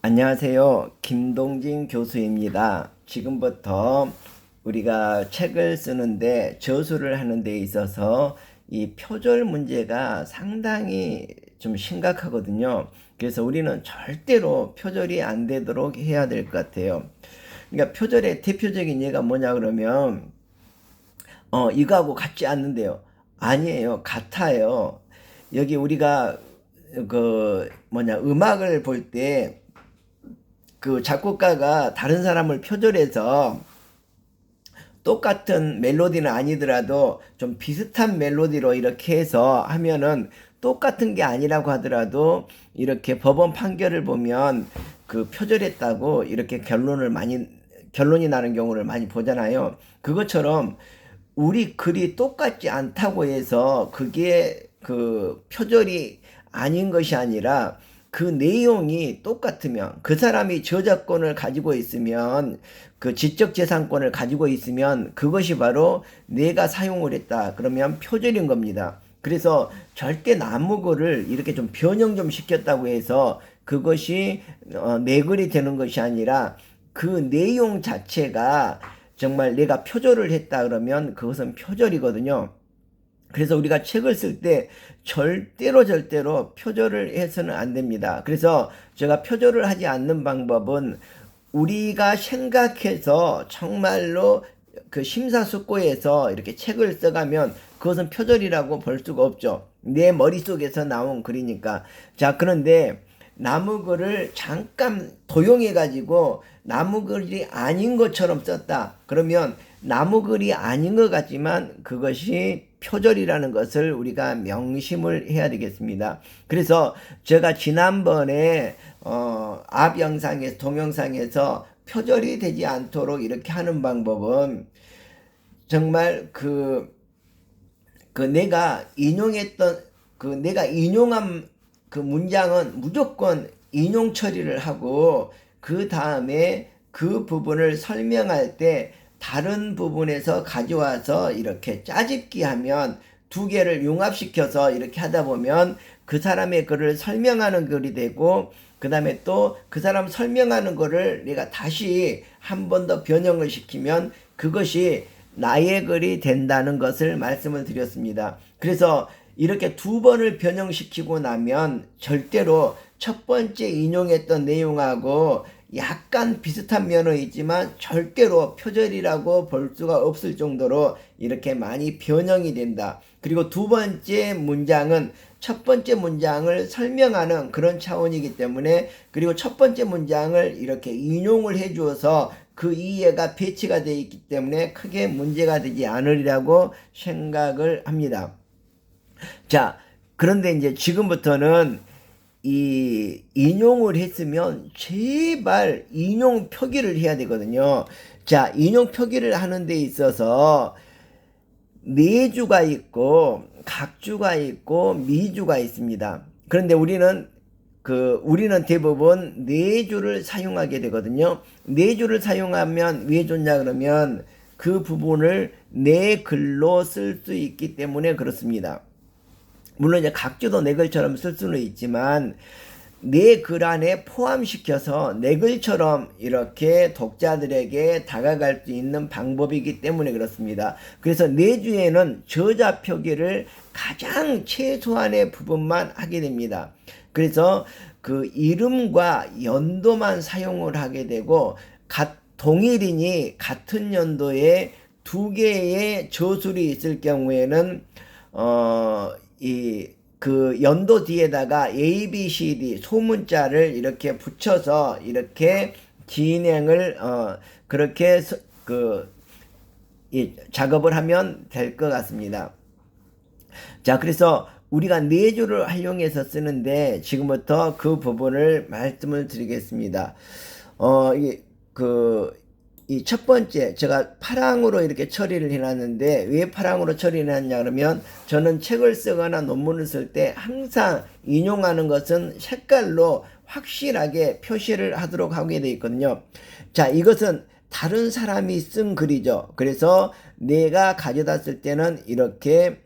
안녕하세요. 김동진 교수입니다. 지금부터 우리가 책을 쓰는데 저술을 하는 데 있어서 이 표절 문제가 상당히 좀 심각하거든요. 그래서 우리는 절대로 표절이 안 되도록 해야 될 것 같아요. 그러니까 표절의 대표적인 예가 뭐냐 그러면 이거하고 같지 않는데요. 아니에요. 같아요. 여기 우리가 음악을 볼때 그 작곡가가 다른 사람을 표절해서 똑같은 멜로디는 아니더라도 좀 비슷한 멜로디로 이렇게 해서 하면은 똑같은 게 아니라고 하더라도 이렇게 법원 판결을 보면 그 표절했다고 이렇게 결론이 나는 경우를 많이 보잖아요. 그것처럼 우리 글이 똑같지 않다고 해서 그게 그 표절이 아닌 것이 아니라 그 내용이 똑같으면 그 사람이 저작권을 가지고 있으면 그 지적재산권을 가지고 있으면 그것이 바로 내가 사용을 했다 그러면 표절인 겁니다. 그래서 절대 나무 글을 이렇게 좀 변형 좀 시켰다고 해서 그것이 내 글이 되는 것이 아니라 그 내용 자체가 정말 내가 표절을 했다 그러면 그것은 표절이거든요. 그래서 우리가 책을 쓸 때 절대로 표절을 해서는 안 됩니다. 그래서 제가 표절을 하지 않는 방법은 우리가 생각해서 정말로 그 심사숙고해서 이렇게 책을 써가면 그것은 표절이라고 볼 수가 없죠. 내 머릿속에서 나온 글이니까. 자, 그런데 나무글을 잠깐 도용해가지고 나무글이 아닌 것처럼 썼다. 그러면 나무글이 아닌 것 같지만 그것이 표절이라는 것을 우리가 명심을 해야 되겠습니다. 그래서 제가 지난번에 앞 영상에서 동영상에서 표절이 되지 않도록 이렇게 하는 방법은 정말 내가 인용한 그 문장은 무조건 인용 처리를 하고 그 다음에 그 부분을 설명할 때 다른 부분에서 가져와서 이렇게 짜집기 하면 두 개를 융합시켜서 이렇게 하다 보면 그 사람의 글을 설명하는 글이 되고 그 다음에 또 그 사람 설명하는 거를 내가 다시 한 번 더 변형을 시키면 그것이 나의 글이 된다는 것을 말씀을 드렸습니다. 그래서 이렇게 두 번을 변형시키고 나면 절대로 첫 번째 인용했던 내용하고 약간 비슷한 면은 있지만 절대로 표절이라고 볼 수가 없을 정도로 이렇게 많이 변형이 된다. 그리고 두 번째 문장은 첫 번째 문장을 설명하는 그런 차원이기 때문에 그리고 첫 번째 문장을 이렇게 인용을 해 주어서 그 이해가 배치가 되어 있기 때문에 크게 문제가 되지 않으리라고 생각을 합니다. 자, 그런데 이제 지금부터는 이 인용을 했으면 제발 인용 표기를 해야 되거든요. 자, 인용 표기를 하는 데 있어서 내주가 있고 각주가 있고 미주가 있습니다. 그런데 우리는 대부분 내주를 사용하게 되거든요. 내주를 사용하면 왜 좋냐 그러면 그 부분을 내 글로 쓸 수 있기 때문에 그렇습니다. 물론 이제 각주도 내 글처럼 쓸 수는 있지만 내 글 안에 포함시켜서 내 글처럼 이렇게 독자들에게 다가갈 수 있는 방법이기 때문에 그렇습니다. 그래서 내주에는 저자 표기를 가장 최소한의 부분만 하게 됩니다. 그래서 그 이름과 연도만 사용을 하게 되고 동일인이 같은 연도에 두 개의 저술이 있을 경우에는 그 연도 뒤에다가 A, B, C, D 소문자를 이렇게 붙여서 이렇게 진행을 그렇게 작업을 하면 될 것 같습니다. 자, 그래서 우리가 내주를 활용해서 쓰는데 지금부터 그 부분을 말씀을 드리겠습니다. 이 첫 번째 제가 파랑으로 이렇게 처리를 해놨는데 왜 파랑으로 처리를 했냐 그러면 저는 책을 쓰거나 논문을 쓸 때 항상 인용하는 것은 색깔로 확실하게 표시를 하도록 하게 되어 있거든요. 자, 이것은 다른 사람이 쓴 글이죠. 그래서 내가 가져다 쓸 때는 이렇게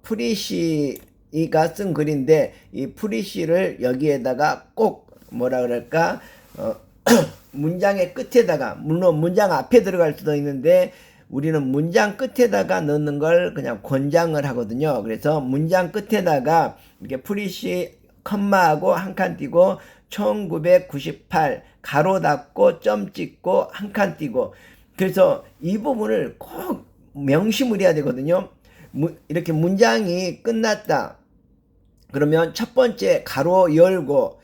프리시가 쓴 글인데 이 프리시를 여기에다가 꼭 뭐라 그럴까 어, 문장의 끝에다가, 물론 문장 앞에 들어갈 수도 있는데 우리는 문장 끝에다가 넣는 걸 그냥 권장을 하거든요. 그래서 문장 끝에다가 이렇게 프리시 컴마하고 한 칸 띄고 1998 가로 닫고 점 찍고 한 칸 띄고, 그래서 이 부분을 꼭 명심을 해야 되거든요. 이렇게 문장이 끝났다 그러면 첫 번째 가로 열고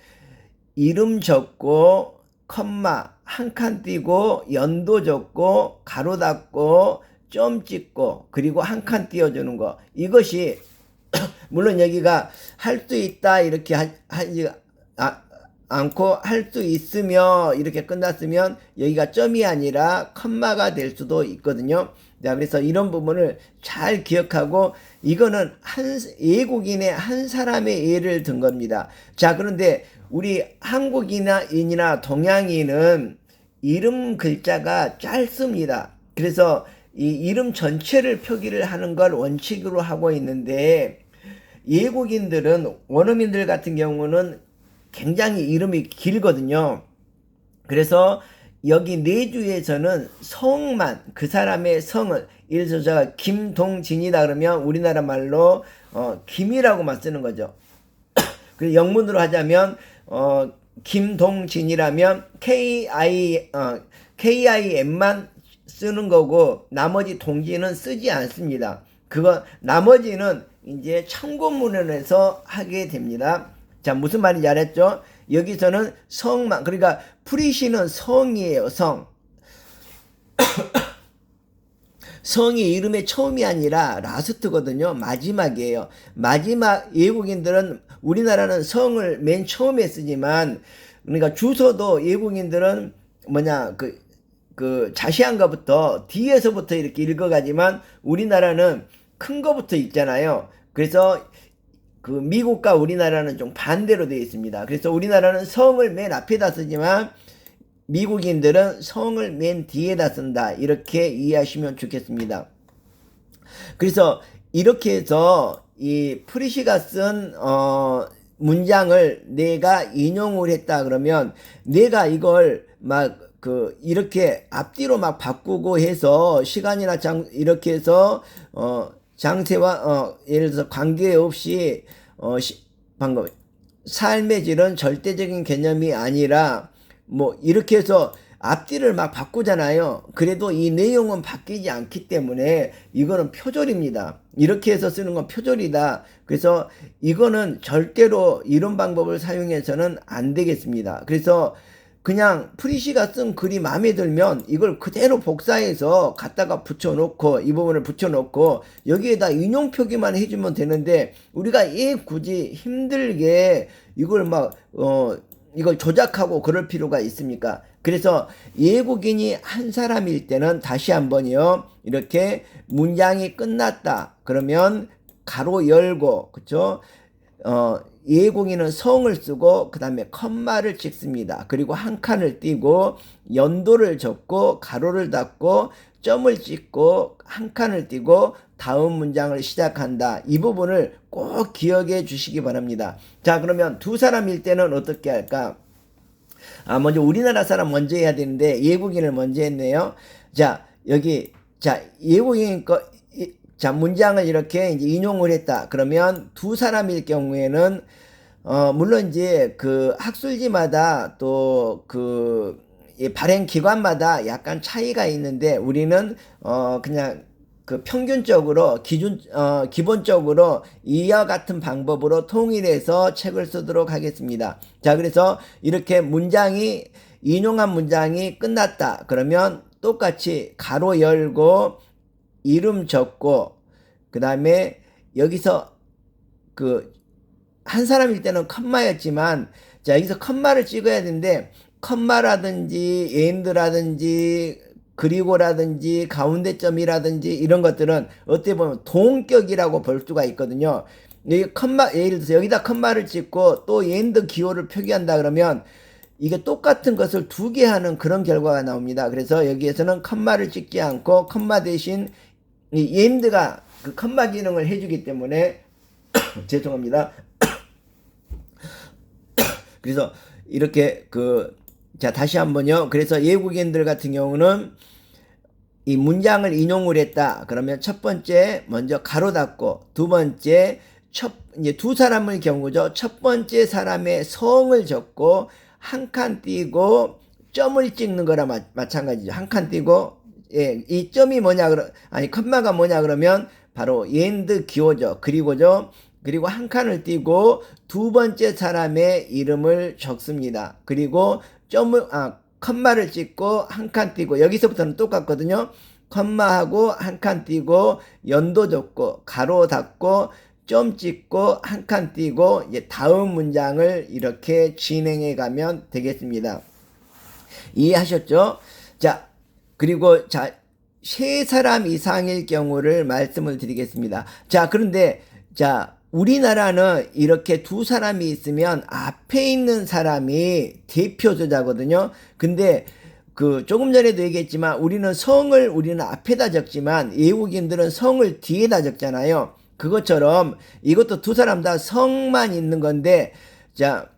이름 적고 컴마 한 칸 띄고 연도 적고 가로 닫고 점 찍고 그리고 한 칸 띄워주는 거, 이것이 물론 여기가 할 수 있다 이렇게 하지 않고 할 수 있으며 이렇게 끝났으면 여기가 점이 아니라 컴마가 될 수도 있거든요. 자, 그래서 이런 부분을 잘 기억하고, 이거는 외국인의 한 사람의 예를 든 겁니다. 자, 그런데 우리 한국인이나 동양인은 이름 글자가 짧습니다. 그래서 이 이름 전체를 표기를 하는 걸 원칙으로 하고 있는데, 외국인들은 원어민들 같은 경우는 굉장히 이름이 길거든요. 그래서 여기 내주에서는 성만, 그 사람의 성을, 예를 들어서 제가 김동진이다 그러면 우리나라 말로 김이라고만 쓰는 거죠. 그 영문으로 하자면 김동진이라면 KIM만 쓰는 거고 나머지 동진은 쓰지 않습니다. 나머지는 이제 참고문헌에서 하게 됩니다. 자, 무슨 말인지 알았죠? 여기서는 성만, 그러니까 프리시는 성이에요, 성. 성이 이름의 처음이 아니라 라스트거든요. 마지막이에요. 마지막, 외국인들은, 우리나라는 성을 맨 처음에 쓰지만, 그러니까 주소도 외국인들은 자세한 것부터, 뒤에서부터 이렇게 읽어가지만, 우리나라는 큰 거부터 읽잖아요. 그래서 미국과 우리나라는 좀 반대로 되어 있습니다. 그래서 우리나라는 성을 맨 앞에다 쓰지만 미국인들은 성을 맨 뒤에다 쓴다. 이렇게 이해하시면 좋겠습니다. 그래서 이렇게 해서 이 프리시가 쓴 문장을 내가 인용을 했다 그러면, 내가 이걸 이렇게 앞뒤로 바꾸고 해서 시간이나 이렇게 해서 장세와 예를 들어서 관계없이 방금 삶의 질은 절대적인 개념이 아니라 이렇게 해서 앞뒤를 바꾸잖아요. 그래도 이 내용은 바뀌지 않기 때문에 이거는 표절입니다. 이렇게 해서 쓰는 건 표절이다. 그래서 이거는 절대로 이런 방법을 사용해서는 안 되겠습니다. 그래서 그냥 프리시가 쓴 글이 마음에 들면 이걸 그대로 복사해서 갖다가 붙여놓고, 이 부분을 붙여놓고 여기에다 인용 표기만 해주면 되는데, 우리가 굳이 힘들게 이걸 이걸 조작하고 그럴 필요가 있습니까? 그래서 외국인이 한 사람일 때는 다시 한번요, 이렇게 문장이 끝났다 그러면 가로 열고, 그쵸? 외국인은 성을 쓰고 그 다음에 컴마를 찍습니다. 그리고 한 칸을 띄고 연도를 적고 가로를 닫고 점을 찍고 한 칸을 띄고 다음 문장을 시작한다. 이 부분을 꼭 기억해 주시기 바랍니다. 자, 그러면 두 사람일 때는 어떻게 할까? 먼저 우리나라 사람 먼저 해야 되는데 외국인을 먼저 했네요. 자, 여기 외국인 문장을 이렇게 이제 인용을 했다. 그러면 두 사람일 경우에는, 물론 이제 학술지마다 또 발행 기관마다 약간 차이가 있는데, 우리는, 그냥 평균적으로, 기본적으로 이와 같은 방법으로 통일해서 책을 쓰도록 하겠습니다. 자, 그래서 이렇게 인용한 문장이 끝났다. 그러면 똑같이 가로 열고, 이름 적고, 그 다음에 여기서 한 사람일 때는 컴마였지만, 자, 여기서 컴마를 찍어야 되는데, 컴마라든지 엔드라든지 그리고라든지 가운데점이라든지 이런 것들은 어떻게 보면 동격이라고 볼 수가 있거든요. 여기 예를 들어서 여기다 컴마를 찍고 또 엔드 기호를 표기한다 그러면 이게 똑같은 것을 두 개 하는 그런 결과가 나옵니다. 그래서 여기에서는 컴마를 찍지 않고 컴마 대신 이 엔드가 컴마 기능을 해주기 때문에 죄송합니다. 그래서 이렇게 자, 다시 한번요. 그래서 외국인들 같은 경우는 이 문장을 인용을 했다. 그러면 첫 번째 먼저 가로 닫고, 두 번째 이제 두 사람의 경우죠. 첫 번째 사람의 성을 적고 한 칸 띄고 점을 찍는 거랑 마찬가지죠. 한 칸 띄고, 예, 이 점이 뭐냐 컴마가 뭐냐 그러면 바로 엔드 기호죠. 그리고 한 칸을 띄고 두 번째 사람의 이름을 적습니다. 그리고 컴마를 찍고 한 칸 띄고, 여기서부터는 똑같거든요. 컴마하고 한 칸 띄고 연도 적고 가로 닫고 점 찍고 한 칸 띄고 이제 다음 문장을 이렇게 진행해 가면 되겠습니다. 이해하셨죠? 자, 그리고 자, 세 사람 이상일 경우를 말씀을 드리겠습니다. 자, 그런데 자, 우리나라는 이렇게 두 사람이 있으면 앞에 있는 사람이 대표 저자거든요. 근데 조금 전에도 얘기했지만 우리는 앞에다 적지만 외국인들은 성을 뒤에다 적잖아요. 그것처럼 이것도 두 사람 다 성만 있는 건데, 자,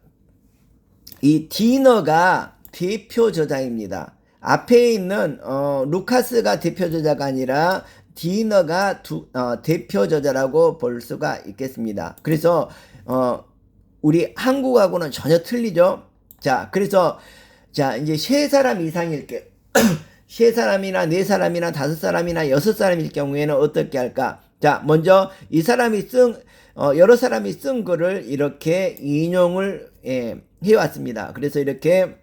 이 디너가 대표 저자입니다. 앞에 있는 루카스가 대표 저자가 아니라 디너가 대표 저자라고 볼 수가 있겠습니다. 그래서 우리 한국하고는 전혀 틀리죠. 자, 그래서 자, 이제 세 사람 이상일 게 세 사람이나 네 사람이나 다섯 사람이나 여섯 사람일 경우에는 어떻게 할까? 자, 먼저 이 사람이 여러 사람이 쓴 글을 이렇게 인용을 해왔습니다. 그래서 이렇게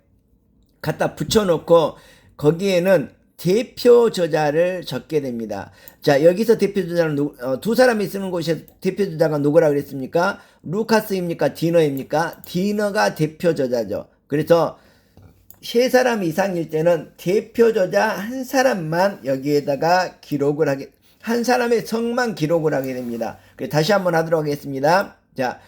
갖다 붙여놓고 거기에는 대표 저자를 적게 됩니다. 자, 여기서 대표 저자는 두 사람이 쓰는 곳에서 대표 저자가 누구라 그랬습니까? 루카스입니까? 디너입니까? 디너가 대표 저자죠. 그래서 세 사람 이상일 때는 대표 저자 한 사람만 여기에다가 한 사람의 성만 기록을 하게 됩니다. 다시 한번 하도록 하겠습니다. 자,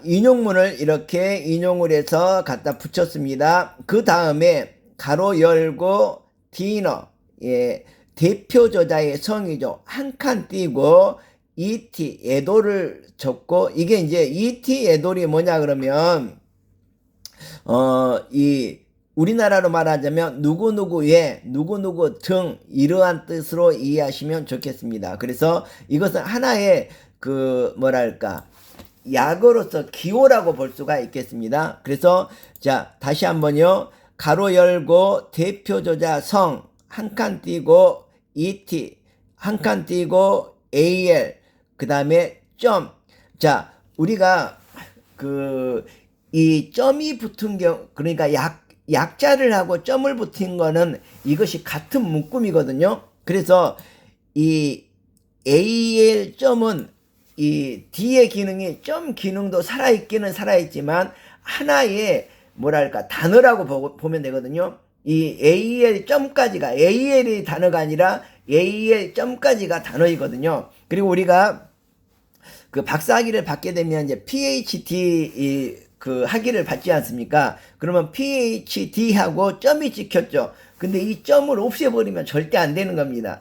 인용문을 이렇게 인용을 해서 갖다 붙였습니다. 그 다음에 가로 열고 디너, 예, 대표 저자의 성이죠. 한 칸 띄고 ET, 에도를 적고, 이게 이제 ET 에도리 뭐냐 그러면 우리나라로 말하자면 누구누구의 누구누구 등 이러한 뜻으로 이해하시면 좋겠습니다. 그래서 이것은 하나의 약어로서 기호라고 볼 수가 있겠습니다. 그래서 자, 다시 한번요. 가로 열고 대표 저자 성 한 칸 띄고 ET 한 칸 띄고 AL 그 다음에 점. 자, 우리가 이 점이 붙은 경우, 그러니까 약자를 하고 점을 붙인 거는 이것이 같은 묶음이거든요. 그래서 이 AL 점은 이 D의 기능이 점 기능도 살아있기는 살아있지만 하나의 단어라고 보면 되거든요. 이 AL 점까지가 AL이 단어가 아니라 AL 점까지가 단어이거든요. 그리고 우리가 박사학위를 받게 되면 이제 PhD 학위를 받지 않습니까? 그러면 PhD하고 점이 찍혔죠. 근데 이 점을 없애버리면 절대 안 되는 겁니다.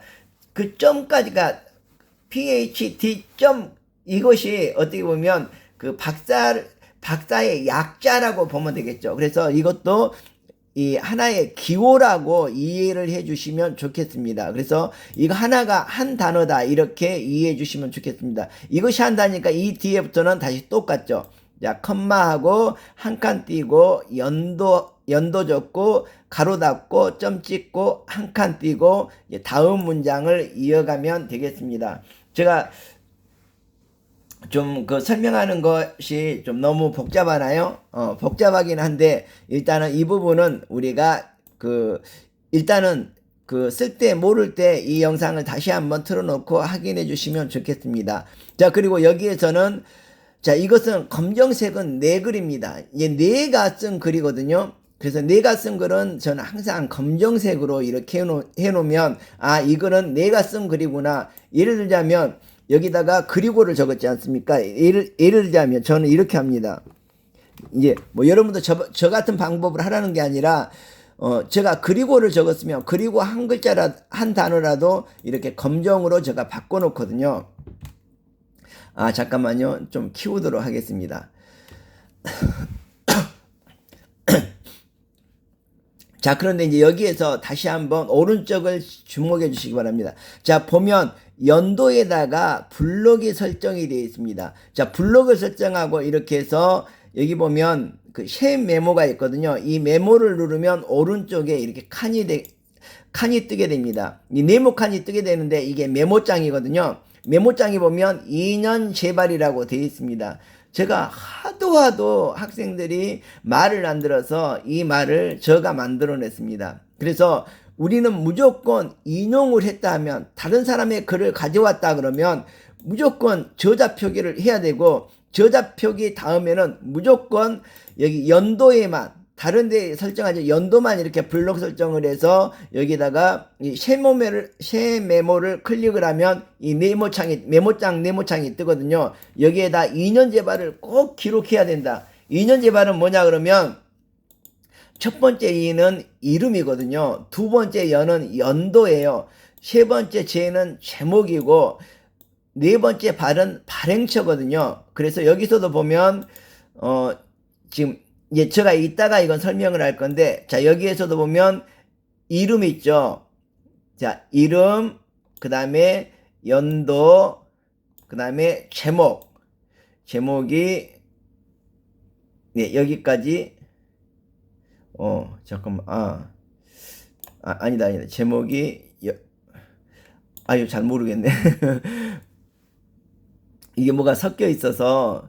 그 점까지가 PhD 점, 이것이 어떻게 보면 박사의 약자라고 보면 되겠죠. 그래서 이것도 이 하나의 기호라고 이해를 해 주시면 좋겠습니다. 그래서 이거 하나가 한 단어다 이렇게 이해해 주시면 좋겠습니다. 이것이 한 단어니까 이 뒤에부터는 다시 똑같죠. 자, 컴마하고 한 칸 띄고 연도 적고 가로 닫고 점 찍고 한 칸 띄고 다음 문장을 이어가면 되겠습니다. 제가 좀 설명하는 것이 좀 너무 복잡하나요? 복잡하긴 한데 일단은 이 부분은 우리가 일단은 쓸 때 모를 때 이 영상을 다시 한번 틀어놓고 확인해 주시면 좋겠습니다. 자, 그리고 여기에서는 자, 이것은 검정색은 내 글입니다. 이제 내가 쓴 글이거든요. 그래서 내가 쓴 글은 저는 항상 검정색으로 이렇게 해놓으면 이거는 내가 쓴 글이구나. 예를 들자면 여기다가 그리고를 적었지 않습니까? 예를 들자면 저는 이렇게 합니다. 이제 여러분도 저 같은 방법을 하라는 게 아니라 제가 그리고를 적었으면 그리고 한 한 단어라도 이렇게 검정으로 제가 바꿔놓거든요. 잠깐만요. 좀 키우도록 하겠습니다. 자, 그런데 이제 여기에서 다시 한번 오른쪽을 주목해 주시기 바랍니다. 자, 보면 연도에다가 블록이 설정이 되어 있습니다. 자, 블록을 설정하고 이렇게 해서 여기 보면 그 쉐 메모가 있거든요. 이 메모를 누르면 오른쪽에 이렇게 칸이 뜨게 됩니다. 이 네모 칸이 뜨게 되는데 이게 메모장이거든요. 메모장에 보면 2년 재발이라고 되어 있습니다. 제가 하도 학생들이 말을 안 들어서 이 말을 제가 만들어냈습니다. 그래서 우리는 무조건 인용을 했다 하면, 다른 사람의 글을 가져왔다 그러면 무조건 저자 표기를 해야 되고, 저자 표기 다음에는 무조건 여기 연도에만, 다른 데 설정하지, 연도만 이렇게 블록 설정을 해서 여기다가 이 쉐 메모를 클릭을 하면 이 메모장 네모창이 뜨거든요. 여기에다 2년 재발을 꼭 기록해야 된다. 2년 재발은 뭐냐 그러면, 첫 번째 이는 이름이거든요. 두 번째 연은 연도예요. 세 번째 제는 제목이고, 네 번째 발은 발행처거든요. 그래서 여기서도 보면 지금 제가 이따가 이건 설명을 할 건데, 자, 여기에서도 보면 이름 있죠. 자, 이름, 그 다음에 연도, 그 다음에 제목이 네, 여기까지. 잠깐만. 아니다. 제목이 잘 모르겠네. 이게 뭐가 섞여 있어서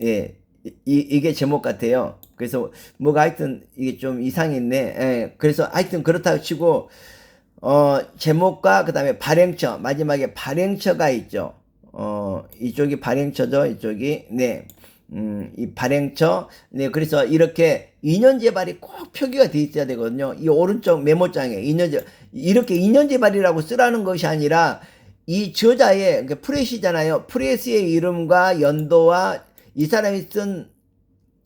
예. 이게 제목 같아요. 그래서 뭐가 하여튼 이게 좀 이상했네. 예. 그래서 하여튼 그렇다고 치고 제목과 그 다음에 발행처, 마지막에 발행처가 있죠. 이쪽이 발행처죠. 이쪽이. 네. 이 발행처. 네. 그래서 이렇게 2년 재발이 꼭 표기가 돼 있어야 되거든요. 이 오른쪽 메모장에 이렇게 2년 재발이라고 쓰라는 것이 아니라, 이 저자의, 그러니까 프레시잖아요. 프레스의 이름과 연도와 이 사람이 쓴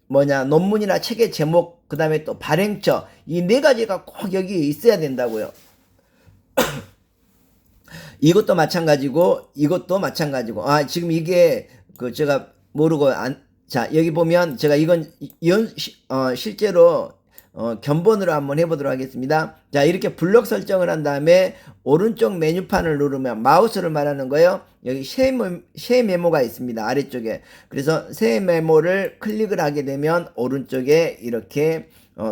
논문이나 책의 제목, 그 다음에 또 발행처, 이 네 가지가 꼭 여기 있어야 된다고요. 이것도 마찬가지고, 이것도 마찬가지고. 지금 이게 제가 모르고 자, 여기 보면 제가 이건 실제로 견본으로 한번 해보도록 하겠습니다. 자, 이렇게 블록 설정을 한 다음에 오른쪽 메뉴판을 누르면, 마우스를 말하는 거예요. 여기 쉐 메모가 있습니다. 아래쪽에. 그래서 쉐 메모를 클릭을 하게 되면 오른쪽에 이렇게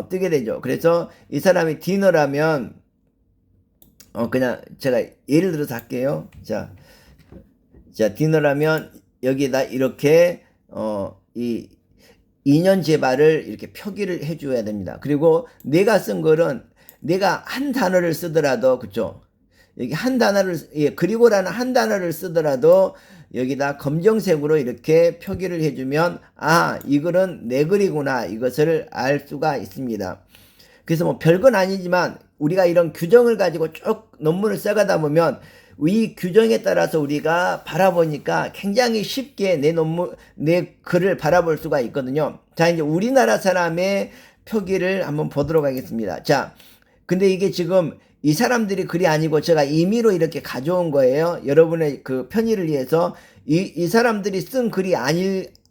뜨게 되죠. 그래서 이 사람이 디너라면 그냥 제가 예를 들어서 할게요. 자, 디너라면 여기다 이렇게 이 2년 재발을 이렇게 표기를 해줘야 됩니다. 그리고 내가 쓴 글은, 내가 한 단어를 쓰더라도, 그쵸? 여기 한 단어를, 그리고라는 한 단어를 쓰더라도 여기다 검정색으로 이렇게 표기를 해주면, 이 글은 내 글이구나, 이것을 알 수가 있습니다. 그래서 뭐 별건 아니지만 우리가 이런 규정을 가지고 쭉 논문을 써가다 보면 이 규정에 따라서 우리가 바라보니까 굉장히 쉽게 내 글을 바라볼 수가 있거든요. 자, 이제 우리나라 사람의 표기를 한번 보도록 하겠습니다. 자, 근데 이게 지금 이 사람들이 글이 아니고 제가 임의로 이렇게 가져온 거예요. 여러분의 그 편의를 위해서. 이 사람들이 쓴 글이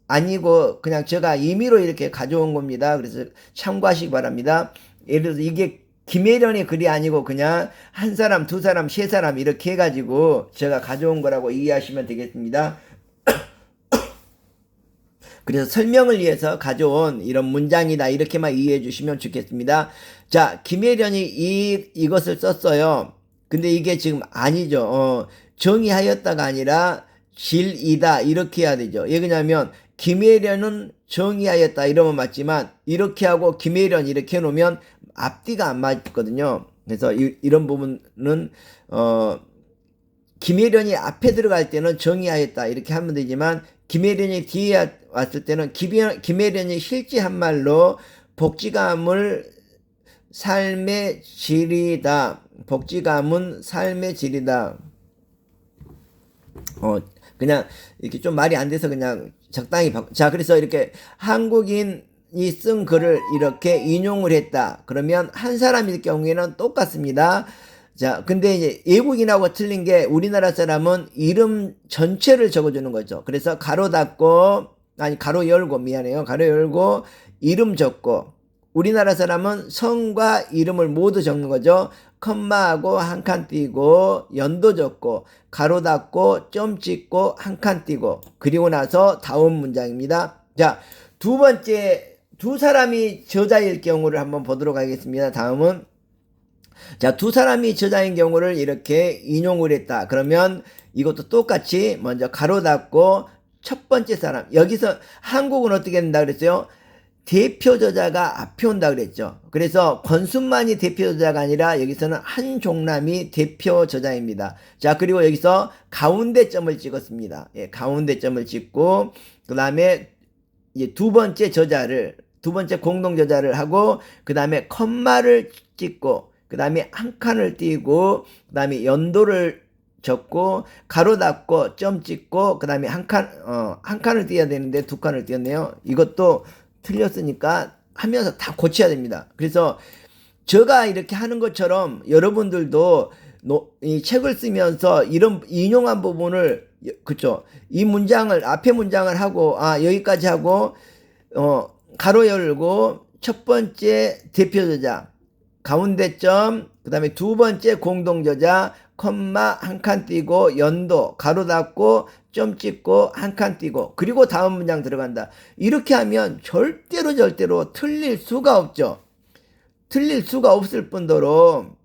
아니고 그냥 제가 임의로 이렇게 가져온 겁니다. 그래서 참고하시기 바랍니다. 예를 들어서 이게 김혜련의 글이 아니고 그냥 한 사람, 두 사람, 세 사람 이렇게 해가지고 제가 가져온 거라고 이해하시면 되겠습니다. 그래서 설명을 위해서 가져온 이런 문장이다, 이렇게만 이해해 주시면 좋겠습니다. 자, 김혜련이 이것을 썼어요. 근데 이게 지금 아니죠. 정의하였다가 아니라 질이다, 이렇게 해야 되죠. 왜 그러냐면 김혜련은 정의하였다 이러면 맞지만, 이렇게 하고 김혜련 이렇게 해놓으면 앞뒤가 안 맞거든요. 그래서 이런 부분은 김혜련이 앞에 들어갈 때는 정의하였다 이렇게 하면 되지만, 김혜련이 뒤에 왔을 때는 김혜련이 실제 한 말로 복지감은 삶의 질이다. 복지감은 삶의 질이다. 그냥 이렇게 좀 말이 안 돼서 그냥 적당히 자, 그래서 이렇게 한국인이 쓴 글을 이렇게 인용을 했다. 그러면 한 사람일 경우에는 똑같습니다. 자, 근데 이제 외국인하고 틀린 게, 우리나라 사람은 이름 전체를 적어주는 거죠. 그래서 가로 닫고, 가로 열고, 미안해요. 가로 열고, 이름 적고, 우리나라 사람은 성과 이름을 모두 적는 거죠. 컴마하고 한 칸 띄고 연도 적고 가로 닫고 점 찍고 한 칸 띄고 그리고 나서 다음 문장입니다. 자, 두 번째 두 사람이 저자일 경우를 한번 보도록 하겠습니다. 다음은 자, 두 사람이 저자인 경우를 이렇게 인용을 했다. 그러면 이것도 똑같이 먼저 가로 닫고 첫 번째 사람, 여기서 한국은 어떻게 된다 그랬어요? 대표 저자가 앞에 온다 그랬죠. 그래서 권순만이 대표 저자가 아니라 여기서는 한종남이 대표 저자입니다. 자, 그리고 여기서 가운데 점을 찍었습니다. 예, 가운데 점을 찍고 그 다음에 이제 두 번째 공동 저자를 하고 그 다음에 컴마를 찍고 그 다음에 한 칸을 띄고 그 다음에 연도를 적고 가로 닫고 점 찍고 그 다음에 한 칸을 띄어야 되는데 두 칸을 띄었네요. 이것도 틀렸으니까 하면서 다 고쳐야 됩니다. 그래서 제가 이렇게 하는 것처럼 여러분들도 이 책을 쓰면서 이런 인용한 부분을 그쵸, 이 문장을 앞에 문장을 하고 여기까지 하고 가로 열고 첫 번째 대표 저자 가운데 점 그 다음에 두 번째 공동 저자 컴마 한 칸 띄고 연도 가로 닫고 점 찍고 한 칸 띄고 그리고 다음 문장 들어간다. 이렇게 하면 절대로 틀릴 수가 없죠. 틀릴 수가 없을 뿐더러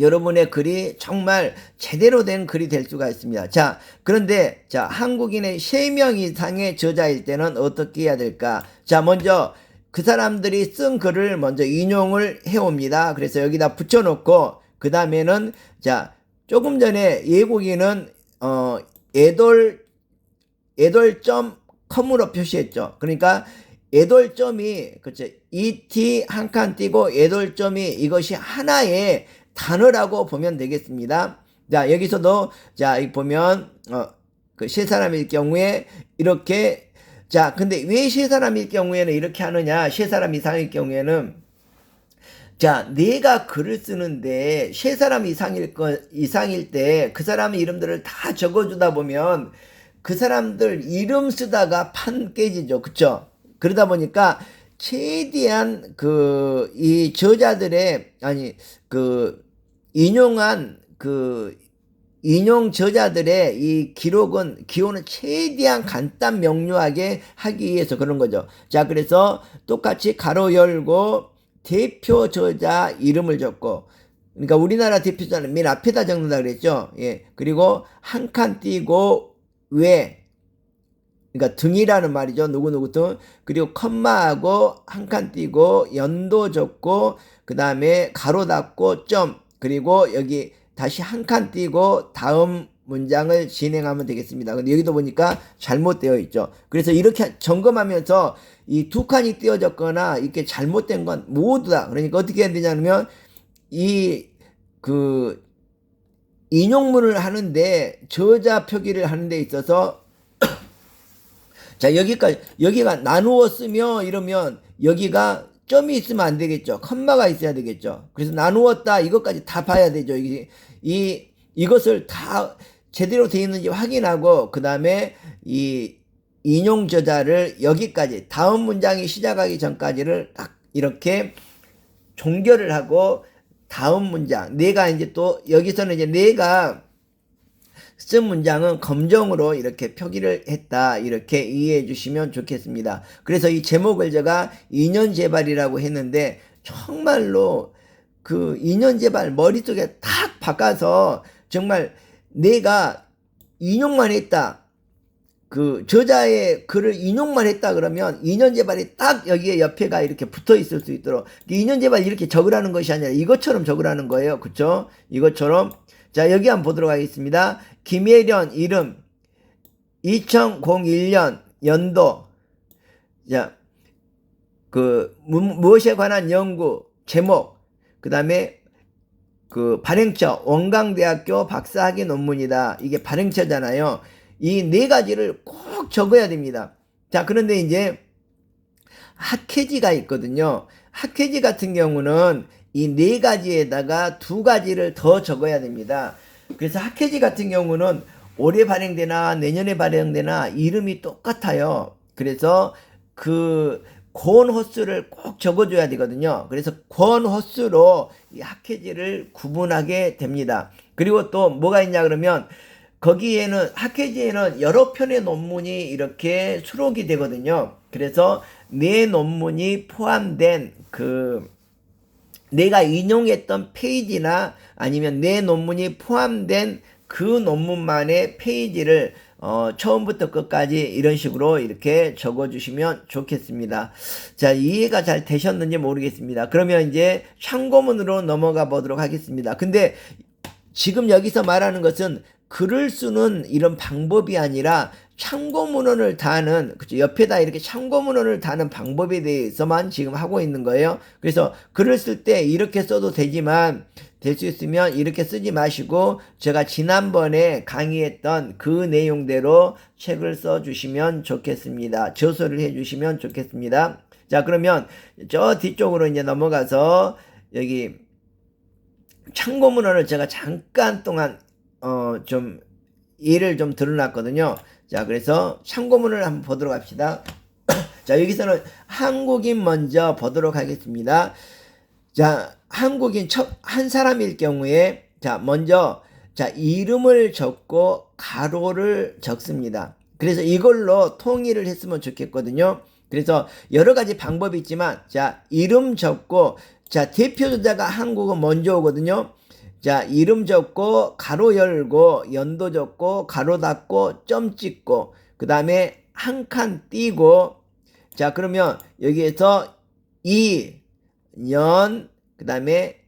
여러분의 글이 정말 제대로 된 글이 될 수가 있습니다. 자, 그런데 자, 한국인의 3명 이상의 저자일 때는 어떻게 해야 될까? 자, 먼저 그 사람들이 쓴 글을 먼저 인용을 해옵니다. 그래서 여기다 붙여놓고 그 다음에는 자, 조금 전에 예고기는 애돌.com으로 표시했죠. 그러니까 애돌점이 그렇죠. et 한 칸 띄고 애돌점이 이것이 하나의 단어라고 보면 되겠습니다. 자, 여기서도 자, 이 보면 그 세 사람일 경우에 이렇게 자, 근데 왜 세 사람일 경우에는 이렇게 하느냐? 세 사람 이상일 경우에는 자, 내가 글을 쓰는데 세 사람 이상일 때 그 사람의 이름들을 다 적어주다 보면 그 사람들 이름 쓰다가 판 깨지죠. 그쵸? 그러다 보니까 최대한 이 저자들의 인용한 인용 저자들의 이 기호는 최대한 간단 명료하게 하기 위해서 그런 거죠. 자, 그래서 똑같이 가로 열고 대표 저자 이름을 적고, 그러니까 우리나라 대표 저자는 맨 앞에다 적는다 그랬죠. 예. 그리고 한 칸 띄고 그러니까 등이라는 말이죠. 누구누구 등. 그리고 컴마하고 한 칸 띄고 연도 적고 그 다음에 가로 닫고 점 그리고 여기 다시 한 칸 띄고 다음 문장을 진행하면 되겠습니다. 근데 여기도 보니까 잘못되어 있죠. 그래서 이렇게 점검하면서 이 두 칸이 띄어졌거나 이렇게 잘못된 건 모두 다, 그러니까 어떻게 해야 되냐면 인용문을 하는데 저자 표기를 하는 데 있어서 자, 여기가 나누어 쓰며 이러면 여기가 점이 있으면 안 되겠죠. 컴마가 있어야 되겠죠. 그래서 나누었다 이것까지 다 봐야 되죠. 이것을 다 제대로 되어 있는지 확인하고 그 다음에 이 인용 저자를 여기까지 다음 문장이 시작하기 전까지를 딱 이렇게 종결을 하고 다음 문장 내가 이제 또 여기서는 이제 내가 쓴 문장은 검정으로 이렇게 표기를 했다 이렇게 이해해 주시면 좋겠습니다. 그래서 이 제목을 제가 인연재발이라고 했는데 정말로 그 인연재발 머릿속에 탁 박아서 정말 내가 인용만 했다, 그 저자의 글을 인용만 했다 그러면 인연재발이 딱 여기에 옆에가 이렇게 붙어 있을 수 있도록, 인연재발 이렇게 적으라는 것이 아니라 이것처럼 적으라는 거예요. 그쵸? 이것처럼. 자, 여기 한번 보도록 하겠습니다. 김예련 이름 2001년 연도, 자, 무엇에 관한 연구 제목, 그 다음에 발행처 원광대학교 박사학위 논문이다. 이게 발행처잖아요. 이 네 가지를 꼭 적어야 됩니다. 자, 그런데 이제 학회지가 있거든요. 학회지 같은 경우는 이 네 가지에다가 두 가지를 더 적어야 됩니다. 그래서 학회지 같은 경우는 올해 발행되나 내년에 발행되나 이름이 똑같아요. 그래서 권 횟수를 꼭 적어줘야 되거든요. 그래서 권 횟수로 이 학회지를 구분하게 됩니다. 그리고 또 뭐가 있냐 그러면 거기에는 학회지에는 여러 편의 논문이 이렇게 수록이 되거든요. 그래서 내 논문이 포함된 그 내가 인용했던 페이지나 아니면 내 논문이 포함된 그 논문만의 페이지를 처음부터 끝까지 이런 식으로 이렇게 적어주시면 좋겠습니다. 자, 이해가 잘 되셨는지 모르겠습니다. 그러면 이제 참고문으로 넘어가 보도록 하겠습니다. 근데 지금 여기서 말하는 것은 글을 쓰는 이런 방법이 아니라 참고문헌을 다는, 그쵸, 옆에다 이렇게 참고문헌을 다는 방법에 대해서만 지금 하고 있는 거예요. 그래서 글을 쓸 때 이렇게 써도 되지만 될 수 있으면 이렇게 쓰지 마시고 제가 지난번에 강의했던 그 내용대로 책을 써 주시면 좋겠습니다. 저서를 해 주시면 좋겠습니다. 자, 그러면 저 뒤쪽으로 이제 넘어가서 여기 참고문헌을 제가 잠깐 동안 좀 예를 좀 들어놨거든요. 자, 그래서 참고문을 한번 보도록 합시다. 자, 여기서는 한국인 먼저 보도록 하겠습니다. 자, 한국인 한 사람일 경우에 자, 먼저 자, 이름을 적고 가로를 적습니다. 그래서 이걸로 통일을 했으면 좋겠거든요. 그래서 여러 가지 방법이 있지만 자, 이름 적고 자, 대표 저자가 한국은 먼저 오거든요. 자, 이름 적고 가로 열고 연도 적고 가로 닫고 점 찍고 그 다음에 한 칸 띄고 자, 그러면 여기에서 이, 년, 그 다음에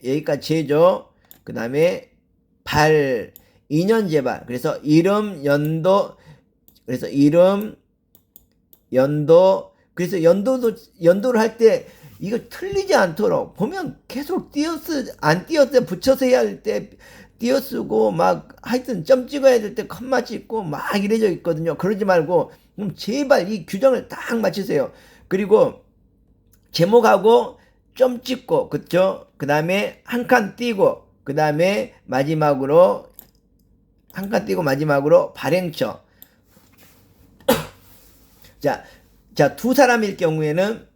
여기까지 제죠. 그 다음에 발, 2년 제발. 그래서 이름, 연도, 그래서 이름, 연도, 그래서 연도를 할 때 이거 틀리지 않도록 보면 계속 안 띄었을 때 붙여서 해야 할 때 띄어쓰고 막 하여튼 점 찍어야 될 때 컴마 찍고 막 이래져 있거든요. 그러지 말고 제발 이 규정을 딱 맞추세요. 그리고 제목하고 점 찍고 그쵸? 그 다음에 한 칸 띄고 그 다음에 마지막으로 한 칸 띄고 마지막으로 발행처. 자, 두 사람일 경우에는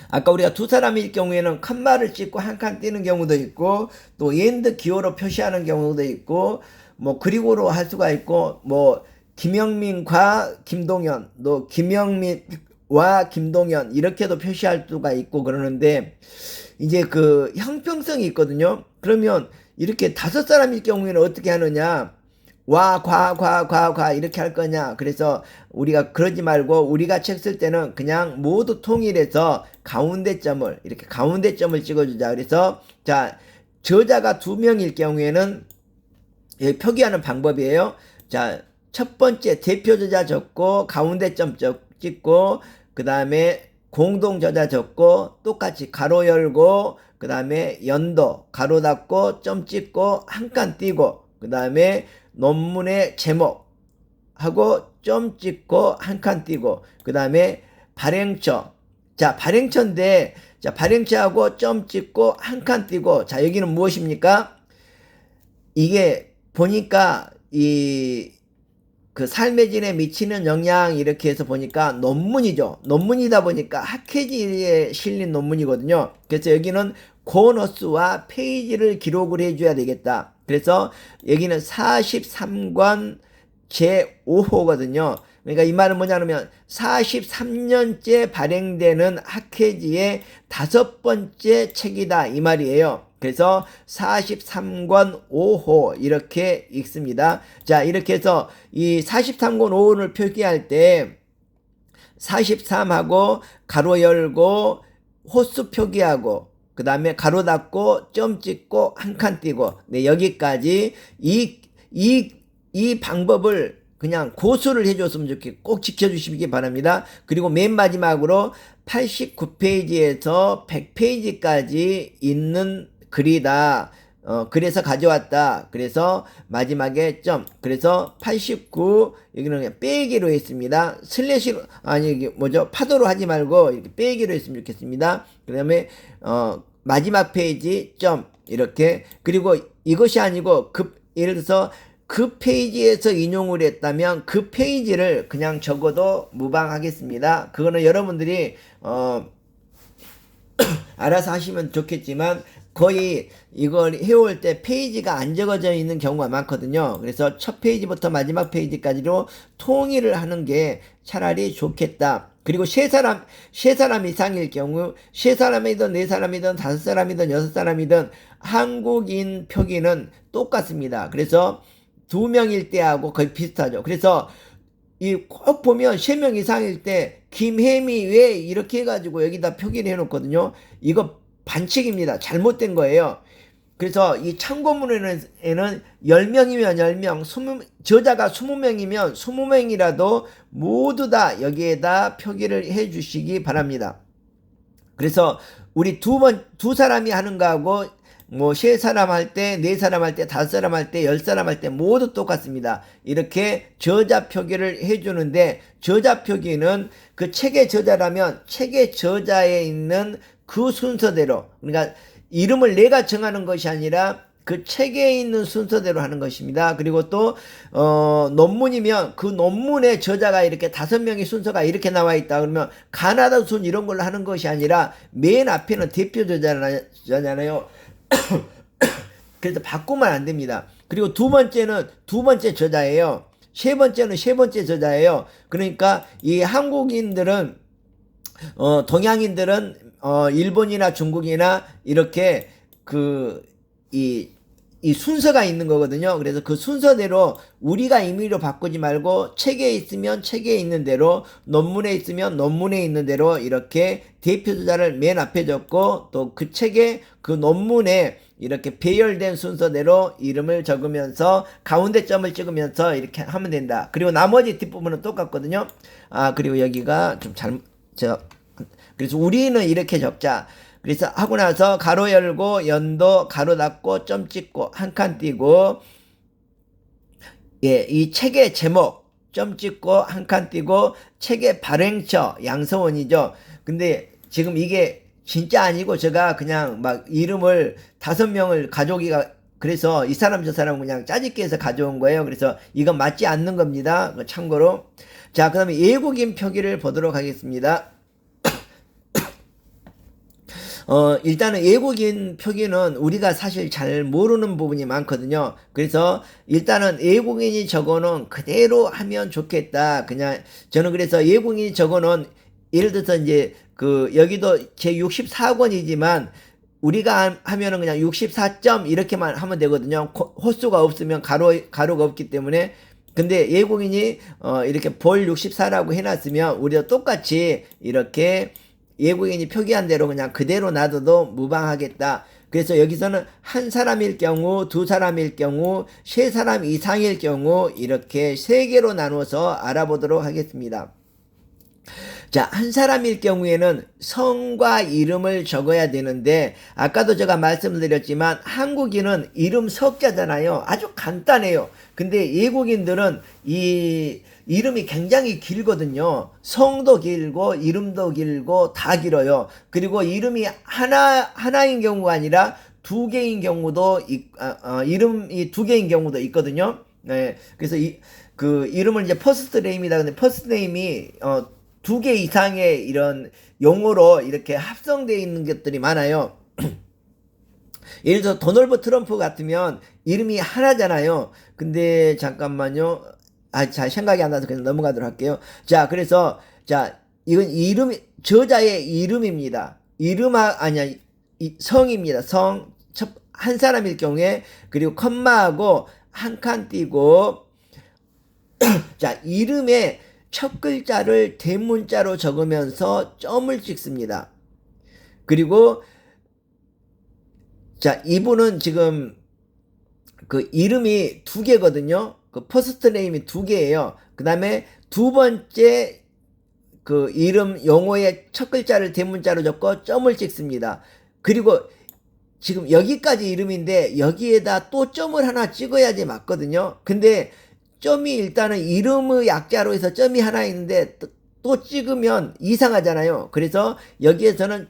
아까 우리가 두 사람일 경우에는 칸마를 찍고 한 칸 띄는 경우도 있고 또 엔드 기호로 표시하는 경우도 있고 뭐 그리고로 할 수가 있고 뭐 김영민과 김동현 또 김영민과 김동현 이렇게도 표시할 수가 있고 그러는데 이제 그 형평성이 있거든요. 그러면 이렇게 다섯 사람일 경우에는 어떻게 하느냐 와, 과 이렇게 할 거냐. 그래서 우리가 그러지 말고 우리가 책 쓸 때는 그냥 모두 통일해서 가운데점을 이렇게 가운데점을 찍어주자. 그래서 자, 저자가 2명일 경우에는 여기 표기하는 방법이에요. 자, 첫 번째 대표 저자 적고 가운데점 찍고 그 다음에 공동 저자 적고 똑같이 가로 열고 그 다음에 연도 가로 닫고 점 찍고 한 칸 띄고 그 다음에 논문의 제목하고 점 찍고 한 칸 띄고 그 다음에 발행처. 자, 발행처인데 자, 발행처하고 점 찍고 한 칸 띄고 자, 여기는 무엇입니까? 이게 보니까 그 삶의 질에 미치는 영향 이렇게 해서 보니까 논문이죠. 논문이다 보니까 학회지에 실린 논문이거든요. 그래서 여기는 권어수와 페이지를 기록을 해줘야 되겠다. 그래서 여기는 43권 제5호거든요. 그러니까 이 말은 뭐냐면 43년째 발행되는 학회지의 5번째 책이다 이 말이에요. 그래서 43권 5호 이렇게 읽습니다. 자, 이렇게 해서 이 43권 5호를 표기할 때 43하고 가로 열고 호수 표기하고 그 다음에 가로 닫고 점 찍고 한 칸 띄고 네, 여기까지 이 방법을 그냥 고수를 해줬으면 좋겠고 꼭 지켜주시기 바랍니다. 그리고 맨 마지막으로 89페이지에서 100페이지까지 있는 글이다. 그래서 가져왔다. 그래서 마지막에 점. 그래서 89 여기는 그냥 빼기로 했습니다. 슬래시로 아니 이게 뭐죠? 파도로 하지 말고 이렇게 빼기로 했으면 좋겠습니다. 그다음에 마지막 페이지 점 이렇게 그리고 이것이 아니고 예를 들어서 그 페이지에서 인용을 했다면 그 페이지를 그냥 적어도 무방하겠습니다. 그거는 여러분들이 알아서 하시면 좋겠지만 거의 이걸 해올 때 페이지가 안 적어져 있는 경우가 많거든요. 그래서 첫 페이지부터 마지막 페이지까지로 통일을 하는 게 차라리 좋겠다. 그리고 세 사람 이상일 경우, 세 사람이든 네 사람이든 다섯 사람이든 여섯 사람이든 한국인 표기는 똑같습니다. 그래서 두 명일 때하고 거의 비슷하죠. 그래서 이 꼭 보면 3명 이상일 때 김혜미 왜 이렇게 해가지고 여기다 표기를 해놓거든요. 이거 반칙입니다. 잘못된 거예요. 그래서 이 참고문에는 10명이면 10명, 저자가 20명이면 20명이라도 모두 다 여기에다 표기를 해 주시기 바랍니다. 그래서 우리 두 사람이 하는 거하고 뭐 세 사람 할 때, 네 사람 할 때, 다섯 사람 할 때, 열 사람 할 때 모두 똑같습니다. 이렇게 저자 표기를 해주는데 저자 표기는 그 책의 저자라면 책의 저자에 있는 그 순서대로, 그러니까 이름을 내가 정하는 것이 아니라 그 책에 있는 순서대로 하는 것입니다. 그리고 또 논문이면 그 논문의 저자가 이렇게 5명의 순서가 이렇게 나와 있다 그러면 가나다 순 이런 걸로 하는 것이 아니라 맨 앞에는 대표 저자잖아요. 그래서 바꾸면 안 됩니다. 그리고 두 번째는 두 번째 저자예요. 세 번째는 세 번째 저자예요. 그러니까 이 한국인들은 동양인들은 일본이나 중국이나 이렇게 이 순서가 있는 거거든요. 그래서 그 순서대로 우리가 임의로 바꾸지 말고 책에 있으면 책에 있는 대로, 논문에 있으면 논문에 있는 대로 이렇게 대표 저자를 맨 앞에 적고 또 그 책에 그 논문에 이렇게 배열된 순서대로 이름을 적으면서 가운데 점을 찍으면서 이렇게 하면 된다. 그리고 나머지 뒷부분은 똑같거든요. 그리고 여기가 좀 그래서 우리는 이렇게 적자. 그래서 하고 나서 가로 열고 연도 가로 닫고 점 찍고 한 칸 띄고, 예, 이 책의 제목 점 찍고 한 칸 띄고 책의 발행처 양서원이죠. 근데 지금 이게 진짜 아니고 제가 그냥 막 이름을 5명을 가져오기가 그래서 이 사람 저 사람 그냥 짜집기 해서 가져온 거예요. 그래서 이건 맞지 않는 겁니다. 참고로. 자, 그 다음에 외국인 표기를 보도록 하겠습니다. 일단은 외국인 표기는 우리가 사실 잘 모르는 부분이 많거든요. 그래서 일단은 외국인이 적어놓은 그대로 하면 좋겠다. 그냥 저는 그래서 외국인이 적어놓은 예를 들어서 이제 여기도 제 64권이지만 우리가 하면은 그냥 64점 이렇게만 하면 되거든요. 호수가 없으면 가로가 없기 때문에. 근데 외국인이 이렇게 볼 64라고 해놨으면 우리도 똑같이 이렇게 외국인이 표기한 대로 그냥 그대로 놔둬도 무방하겠다. 그래서 여기서는 한 사람일 경우, 두 사람일 경우, 세 사람 이상일 경우 이렇게 3개로 나눠서 알아보도록 하겠습니다. 자, 한 사람일 경우에는 성과 이름을 적어야 되는데 아까도 제가 말씀드렸지만 한국인은 이름 석자잖아요. 아주 간단해요. 근데 외국인들은 이 이름이 굉장히 길거든요. 성도 길고 이름도 길고 다 길어요. 그리고 이름이 하나인 경우가 아니라 2개인 경우도 이름이 2개인 경우도 있거든요. 네. 그래서 이름을 이제 퍼스트 네임이다. 근데 퍼스트 네임이 2개 이상의 이런 용어로 이렇게 합성되어 있는 것들이 많아요. 예를 들어서 도널드 트럼프 같으면 이름이 하나잖아요. 근데 잠깐만요. 잘 생각이 안 나서 그냥 넘어가도록 할게요. 자, 그래서 이건 저자의 이름입니다. 아니야, 성입니다. 한 사람일 경우에. 그리고 컴마하고 한 칸 띄고 자, 이름의 첫 글자를 대문자로 적으면서 점을 찍습니다. 그리고 자, 이분은 지금 이름이 2개거든요. 퍼스트 네임이 2개예요. 그 다음에 두 번째 이름 용어의 첫 글자를 대문자로 적고 점을 찍습니다. 그리고 지금 여기까지 이름인데 여기에다 또 점을 하나 찍어야지 맞거든요. 근데 점이 일단은 이름의 약자로 해서 점이 하나 있는데 또 찍으면 이상하잖아요. 그래서 여기에서는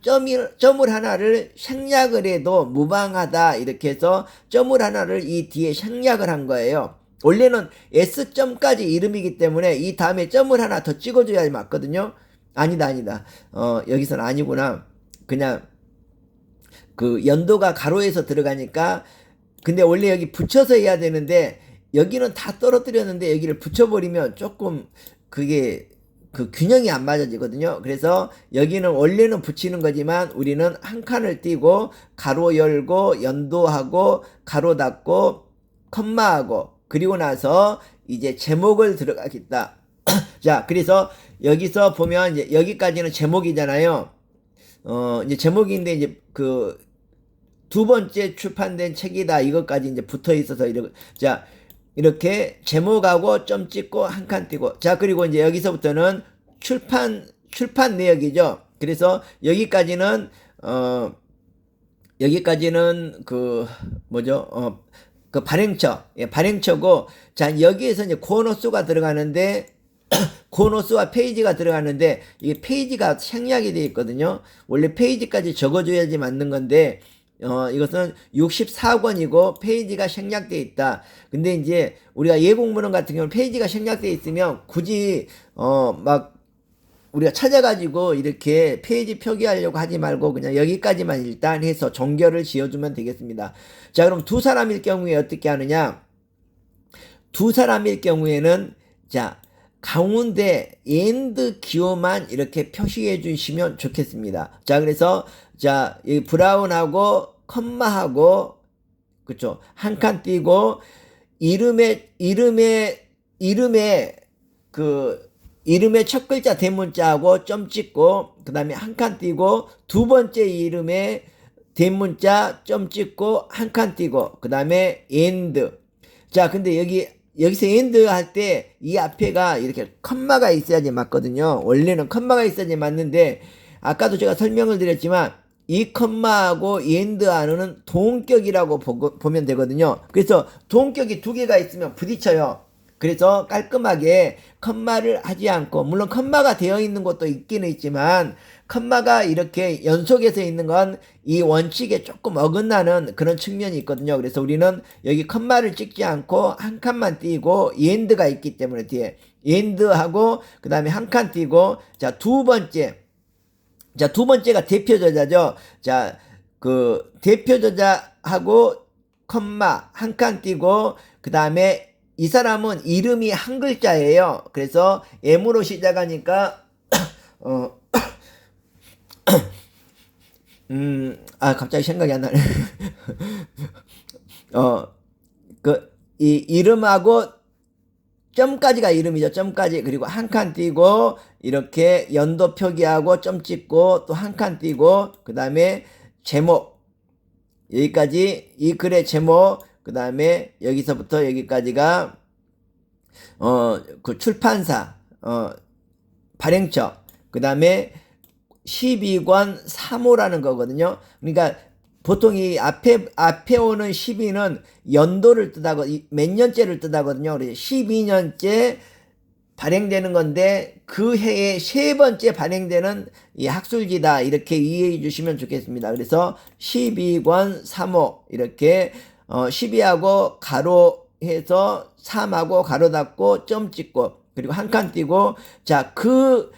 점을 하나를 생략을 해도 무방하다 이렇게 해서 점을 하나를 이 뒤에 생략을 한 거예요. 원래는 S점까지 이름이기 때문에 이 다음에 점을 하나 더 찍어줘야 맞거든요. 아니다. 여기서는 아니구나. 그냥 그 연도가 가로에서 들어가니까, 근데 원래 여기 붙여서 해야 되는데 여기는 다 떨어뜨렸는데 여기를 붙여버리면 조금 그게 그 균형이 안 맞아지거든요. 그래서 여기는 원래는 붙이는 거지만 우리는 한 칸을 띄고 가로 열고 연도하고 가로 닫고 컴마하고, 그리고 나서 이제 제목을 들어가겠다. 자, 그래서 여기서 보면 이제 여기까지는 제목이잖아요. 이제 제목인데 이제 그 두 번째 출판된 책이다, 이것까지 이제 붙어 있어서 자, 이렇게 제목하고 점 찍고 한 칸 띄고, 자, 그리고 이제 여기서부터는 출판 내역이죠. 그래서 여기까지는 그 뭐죠? 그 발행처고, 자, 여기에서 이제 코너수가 들어가는데 코너수와 페이지가 들어가는데 이게 페이지가 생략이 되어 있거든요. 원래 페이지까지 적어줘야지 맞는 건데 이것은 64권이고 페이지가 생략되어 있다. 근데 이제 우리가 예공문헌 같은 경우는 페이지가 생략되어 있으면 굳이 막 우리가 찾아가지고 이렇게 페이지 표기하려고 하지 말고 그냥 여기까지만 일단 해서 종결을 지어주면 되겠습니다. 자, 그럼 두 사람일 경우에 어떻게 하느냐? 두 사람일 경우에는 자, 가운데 엔드 기호만 이렇게 표시해 주시면 좋겠습니다. 자, 그래서 자, 이 브라운하고 컴마하고, 그쵸, 한 칸 띄고 이름의 첫 글자 대문자하고 점 찍고, 그 다음에 한 칸 띄고, 두 번째 이름의 대문자 점 찍고 한 칸 띄고, 그 다음에 엔드. 자, 근데 여기서 엔드 할 때 이 앞에가 이렇게 컴마가 있어야지 맞거든요. 원래는 컴마가 있어야지 맞는데, 아까도 제가 설명을 드렸지만 이 컴마하고 엔드 안에는 동격이라고 보면 되거든요. 그래서 동격이 두 개가 있으면 부딪혀요. 그래서 깔끔하게 컴마를 하지 않고, 물론 컴마가 되어 있는 것도 있기는 있지만 컴마가 이렇게 연속해서 있는 건 이 원칙에 조금 어긋나는 그런 측면이 있거든요. 그래서 우리는 여기 컴마를 찍지 않고 한 칸만 띄고 엔드가 있기 때문에 뒤에 엔드하고 그 다음에 한 칸 띄고, 자, 두 번째가 대표 저자죠. 자, 그 대표 저자하고 컴마 한 칸 띄고, 그 다음에 이 사람은 이름이 한 글자예요. 그래서 M으로 시작하니까 갑자기 생각이 안 나네. 이 이름하고 점까지가 이름이죠. 점까지. 그리고 한 칸 띄고 이렇게 연도 표기하고 점 찍고 또 한 칸 띄고, 그 다음에 제목, 여기까지 이 글의 제목, 그 다음에 여기서부터 여기까지가 그 출판사, 발행처, 그 다음에 12권 3호라는 거거든요. 그러니까 보통 이 앞에 오는 12는 연도를 뜻하고 몇 년째를 뜻하거든요. 그래서 12년째 발행되는 건데 그 해에 세 번째 발행되는 이 학술지다, 이렇게 이해해 주시면 좋겠습니다. 그래서 12권 3호 이렇게 12하고 가로 해서 3하고 가로 닫고 점 찍고 그리고 한 칸 띄고, 자, 그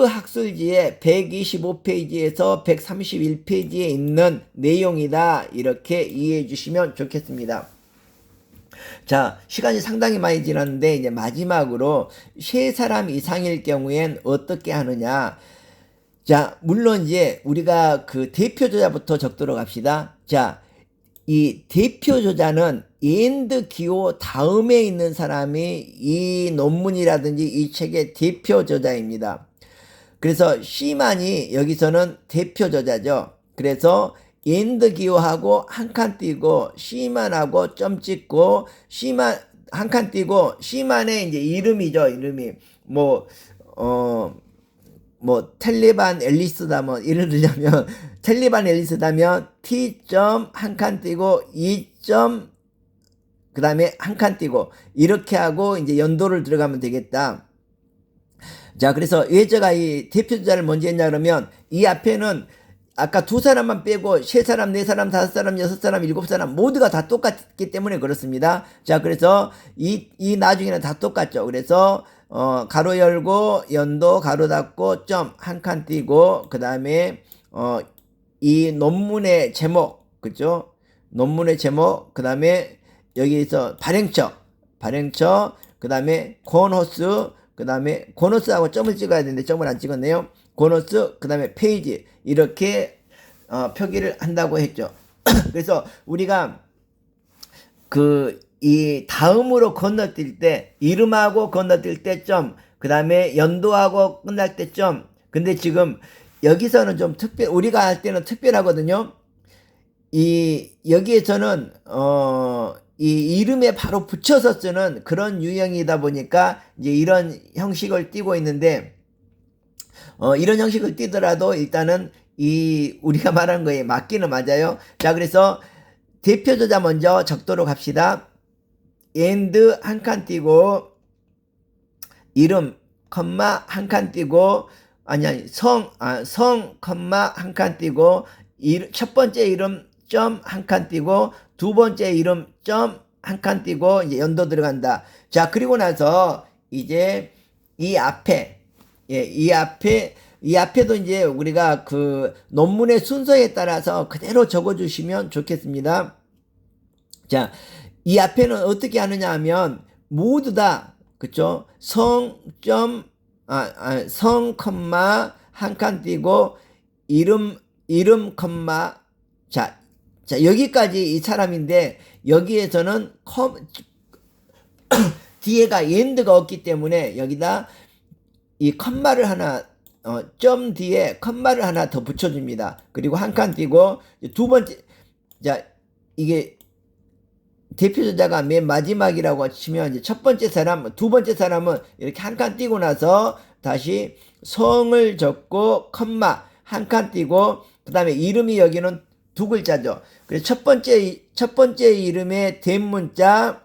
학술지에 125페이지에서 131페이지에 있는 내용이다, 이렇게 이해해 주시면 좋겠습니다. 자, 시간이 상당히 많이 지났는데 이제 마지막으로 세 사람 이상일 경우엔 어떻게 하느냐. 자, 물론 이제 우리가 그 대표 저자부터 적도록 합시다. 자, 이 대표 저자는 엔드 기호 다음에 있는 사람이 이 논문이라든지 이 책의 대표 저자입니다. 그래서 C만이 여기서는 대표 저자죠. 그래서 엔드 기호하고 한 칸 띄고 C만 하고 점 찍고, C만 한 칸 띄고 C만의 이제 이름이죠. 이름이 뭐 텔리반 앨리스다, 뭐 예를 들자면 텔리반 앨리스다면 T 점 한 칸 띄고 2 점 그 다음에 한 칸 띄고 이렇게 하고 이제 연도를 들어가면 되겠다. 자, 그래서 왜 제가 이 대표 저자를 먼저 했냐 그러면 이 앞에는 아까 두 사람만 빼고 세 사람, 네 사람, 다섯 사람, 여섯 사람, 일곱 사람 모두가 다 똑같기 때문에 그렇습니다. 자, 그래서 이 나중에는 다 똑같죠. 그래서 가로 열고 연도 가로 닫고 점 한 칸 띄고 그 다음에 이 논문의 제목, 그죠? 논문의 제목, 그 다음에 여기서 발행처, 그 다음에 권호수, 그 다음에 권호수하고 점을 찍어야 되는데 점을 안 찍었네요. 권호수, 그 다음에 페이지, 이렇게 표기를 한다고 했죠. 그래서 우리가 이 다음으로 건너뛸 때, 이름하고 건너뛸 때 점, 그 다음에 연도하고 끝날 때 점. 근데 지금 여기서는 좀 우리가 할 때는 특별하거든요. 여기에서는 이 이름에 바로 붙여서 쓰는 그런 유형이다 보니까 이제 이런 형식을 띠고 있는데, 이런 형식을 띠더라도 일단은 우리가 말한 거에 맞기는 맞아요. 자, 그래서 대표 저자 먼저 적도록 합시다. and 한 칸 띄고, 이름, 컴마 한 칸 띄고, 성, 컴마 한 칸 띄고, 첫 번째 이름, 점 한 칸 띄고, 두 번째 이름, 점 한 칸 띄고, 이제 연도 들어간다. 자, 그리고 나서, 이제, 이 앞에도 이제 우리가 논문의 순서에 따라서 그대로 적어주시면 좋겠습니다. 자, 이 앞에는 어떻게 하느냐 하면, 모두 다, 그쵸? 성, 컴마, 한 칸 띄고, 이름, 컴마, 자, 여기까지 이 사람인데, 여기에서는 뒤에가 end가 없기 때문에, 여기다 이 컴마를 하나, 점 뒤에 컴마를 하나 더 붙여줍니다. 그리고 한 칸 띄고, 두 번째, 자, 이게, 대표 저자가 맨 마지막이라고 치면 이제 첫 번째 사람, 두 번째 사람은 이렇게 한 칸 띄고 나서 다시 성을 적고 컴마 한 칸 띄고 그 다음에 이름이 여기는 두 글자죠. 그래서 첫 번째 이름의 대문자,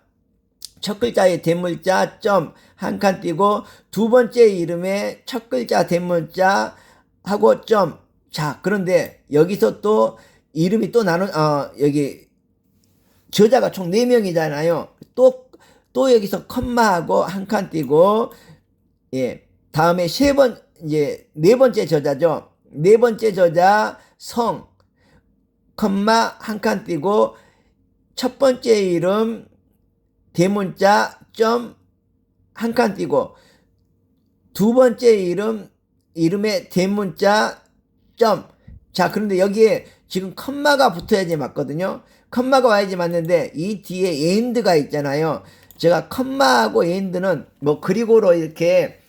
첫 글자의 대문자 점 한 칸 띄고 두 번째 이름의 첫 글자 대문자 하고 점. 자, 그런데 여기서 또 이름이 또 여기 저자가 총 4명이잖아요. 또 여기서 컴마하고 한 칸 띄고, 예. 다음에 이제 네 번째 저자죠. 네 번째 저자, 성, 컴마 한 칸 띄고, 첫 번째 이름, 대문자, 점, 한 칸 띄고, 두 번째 이름의 대문자, 점. 자, 그런데 여기에 지금 컴마가 붙어야지 맞거든요. 컴마가 와야지 맞는데 이 뒤에 end가 있잖아요. 제가 컴마하고 end는 뭐 그리고로 이렇게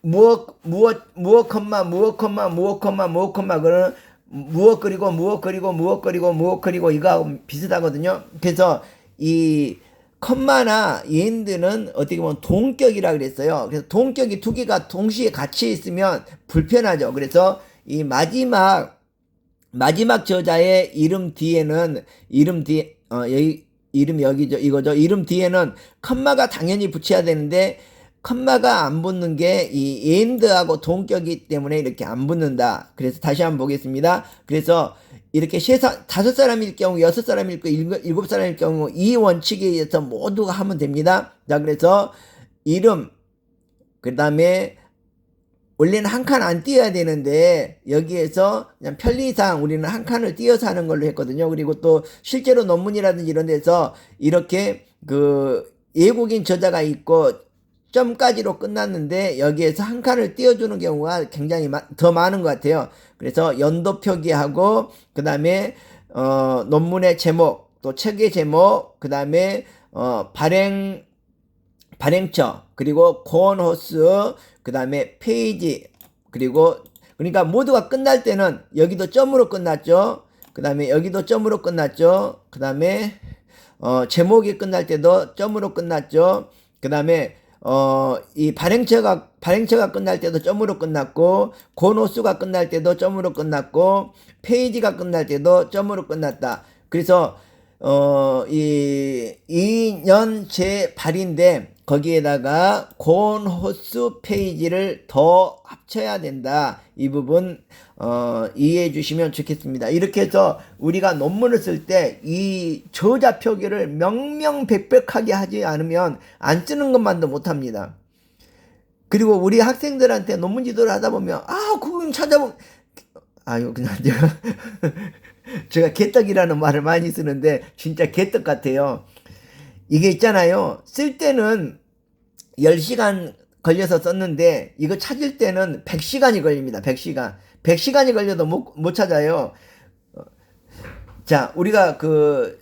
무엇 컴마 그러는 무엇 그리고 이거하고 비슷하거든요. 그래서 이 컴마나 end는 어떻게 보면 동격이라 그랬어요. 그래서 동격이 두 개가 동시에 같이 있으면 불편하죠. 그래서 이 마지막 저자의 이름 뒤에는 여기죠. 이거죠. 이름 뒤에는 컴마가 당연히 붙여야 되는데 컴마가 안 붙는 게 이 end하고 동격이기 때문에 이렇게 안 붙는다. 그래서 다시 한번 보겠습니다. 그래서 이렇게 다섯 사람일 경우, 여섯 사람일 경우, 일곱 사람일 경우 이 원칙에 의해서 모두가 하면 됩니다. 자, 그래서 이름, 그 다음에 원래는 한 칸 안 띄어야 되는데 여기에서 그냥 편리상 우리는 한 칸을 띄어서 하는 걸로 했거든요. 그리고 또 실제로 논문이라든지 이런 데서 이렇게 예고긴 저자가 있고 점까지로 끝났는데 여기에서 한 칸을 띄워주는 경우가 굉장히 더 많은 것 같아요. 그래서 연도 표기하고 그 다음에 논문의 제목, 또 책의 제목, 그 다음에 발행처, 그리고 권호수, 그 다음에 페이지, 그러니까 모두가 끝날 때는 여기도 점으로 끝났죠. 그 다음에 여기도 점으로 끝났죠. 그 다음에 제목이 끝날 때도 점으로 끝났죠. 그 다음에 이 발행처가 끝날 때도 점으로 끝났고, 권호수가 끝날 때도 점으로 끝났고, 페이지가 끝날 때도 점으로 끝났다. 그래서 이 2년 제8인데 거기에다가 권호수 페이지를 더 합쳐야 된다. 이 부분 이해해 주시면 좋겠습니다. 이렇게 해서 우리가 논문을 쓸 때 이 저자 표기를 명명백백하게 하지 않으면 안 쓰는 것만도 못합니다. 그리고 우리 학생들한테 논문 지도를 하다 보면 그건 찾아보면 아유 그냥 제가 개떡이라는 말을 많이 쓰는데 진짜 개떡 같아요. 이게 있잖아요. 쓸 때는 10시간 걸려서 썼는데 이거 찾을 때는 100시간이 걸립니다. 100시간. 100시간이 걸려도 못 찾아요. 자, 우리가 그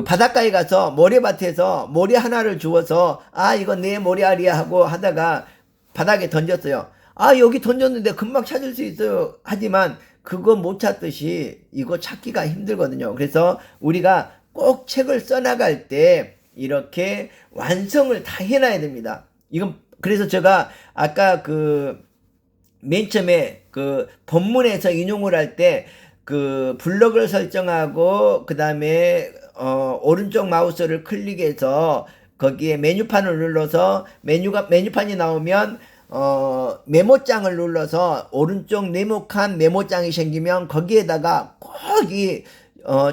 바닷가에 가서 모래밭에서 모래 하나를 주워서 이건 내 모래알이야 하고 하다가 바닥에 던졌어요. 여기 던졌는데 금방 찾을 수 있어요. 하지만 그거 못 찾듯이 이거 찾기가 힘들거든요. 그래서 우리가 꼭 책을 써나갈 때 이렇게 완성을 다 해놔야 됩니다. 이건 그래서 제가 아까 맨 처음에 본문에서 인용을 할 때 블럭을 설정하고 그 다음에 오른쪽 마우스를 클릭해서 거기에 메뉴판을 눌러서 메뉴판이 나오면 메모장을 눌러서 오른쪽 네모칸 메모장이 생기면 거기에다가 꼭 이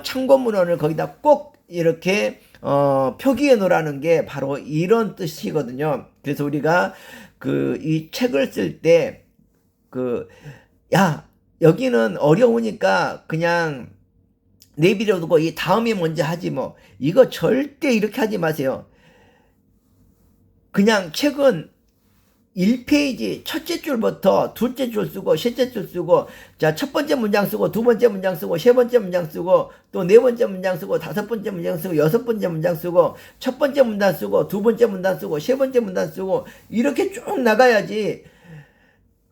참고문헌을 거기다 꼭 이렇게 표기해 놓으라는 게 바로 이런 뜻이거든요. 그래서 우리가 이 책을 쓸 때 여기는 어려우니까 그냥 내비려두고 이 다음에 먼저 하지 뭐. 이거 절대 이렇게 하지 마세요. 그냥 책은 1페이지 첫째 줄부터 둘째 줄 쓰고 셋째 줄 쓰고 자 첫 번째 문장 쓰고 두 번째 문장 쓰고 세 번째 문장 쓰고 또 네 번째 문장 쓰고 다섯 번째 문장 쓰고 여섯 번째 문장 쓰고 첫 번째 문장 쓰고 두 번째 문장 쓰고 세 번째 문장 쓰고 이렇게 쭉 나가야지.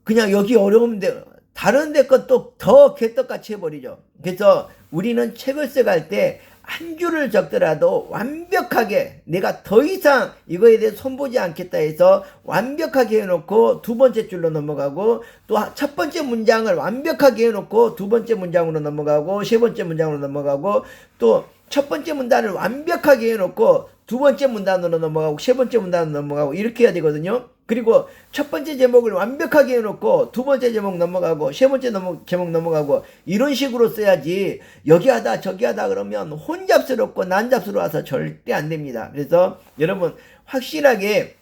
그냥 여기 어려운데 다른 데 것도 더 개떡같이 해버리죠. 그래서 우리는 책을 써갈 때 한 줄을 적더라도 완벽하게 내가 더 이상 이거에 대해 손보지 않겠다 해서 완벽하게 해놓고 두 번째 줄로 넘어가고 또 첫 번째 문장을 완벽하게 해놓고 두 번째 문장으로 넘어가고 세 번째 문장으로 넘어가고 또 첫 번째 문단을 완벽하게 해놓고 두 번째 문단으로 넘어가고 세 번째 문단으로 넘어가고 이렇게 해야 되거든요. 그리고 첫 번째 제목을 완벽하게 해놓고 두 번째 제목 넘어가고 세 번째 제목 넘어가고 이런 식으로 써야지 여기 하다 저기 하다 그러면 혼잡스럽고 난잡스러워서 절대 안 됩니다. 그래서 여러분 확실하게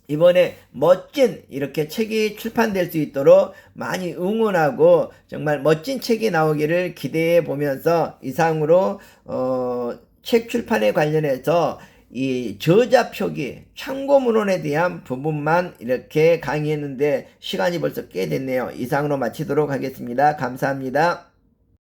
이번에 멋진 이렇게 책이 출판될 수 있도록 많이 응원하고 정말 멋진 책이 나오기를 기대해 보면서 이상으로 책 출판에 관련해서 이 저자 표기 참고문헌에 대한 부분만 이렇게 강의했는데 시간이 벌써 꽤 됐네요. 이상으로 마치도록 하겠습니다. 감사합니다.